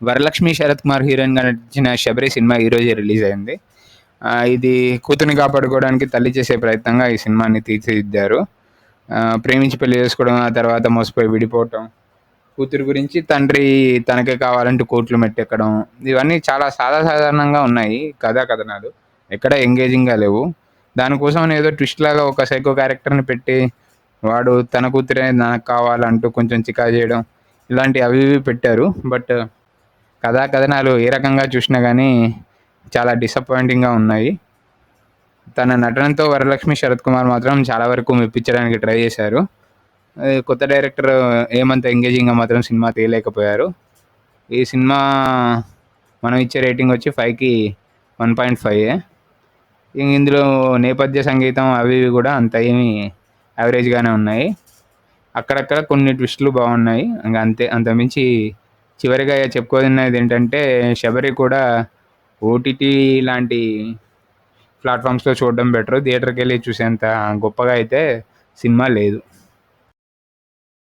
వరలక్ష్మి శరత్ కుమార్ హీరోయిన్గా నటించిన శబరి సినిమా ఈరోజే రిలీజ్ అయింది. ఇది కూతుర్ని కాపాడుకోవడానికి తల్లి చేసే ప్రయత్నంగా ఈ సినిమాని తీర్చిదిద్దారు. ప్రేమించి పెళ్లి చేసుకోవడం, ఆ తర్వాత మోసపోయి విడిపోవటం, కూతురు గురించి తండ్రి తనకే కావాలంటూ కోర్టులు మెట్టెక్కడం, ఇవన్నీ చాలా సాధారణంగా ఉన్నాయి కథా కథనాలు. ఎక్కడ ఎంగేజింగ్గా లేవు. దానికోసం ఏదో ట్విస్ట్ లాగా ఒక సైకో క్యారెక్టర్ని పెట్టి వాడు తన కూతురే నాకు కావాలంటూ కొంచెం చికా చేయడం, ఇలాంటి అవి ఇవి పెట్టారు. బట్ కథా కథనాలు ఏ రకంగా చూసినా కానీ చాలా డిసప్పాయింటింగ్గా ఉన్నాయి. తన నటనతో వరలక్ష్మి శరత్ కుమార్ మాత్రం చాలా వరకు మెప్పించడానికి ట్రై చేశారు. కొత్త డైరెక్టర్ ఏమంత ఎంగేజింగ్గా మాత్రం సినిమా తీయలేకపోయారు. ఈ సినిమా మనం ఇచ్చే రేటింగ్ వచ్చి 5కి 1.5. ఇందులో నేపథ్య సంగీతం అవి ఇవి కూడా అంత ఏమి యావరేజ్గానే ఉన్నాయి. అక్కడక్కడ కొన్ని ట్విస్టులు బాగున్నాయి, ఇంకా అంతే. అంతమించి చివరిగా చెప్పుకోదన్నది ఏంటంటే, శబరి కూడా ఓటీటీ లాంటి ప్లాట్ఫామ్స్లో చూడడం బెటర్. థియేటర్కి వెళ్ళి చూసేంత గొప్పగా అయితే సినిమా లేదు.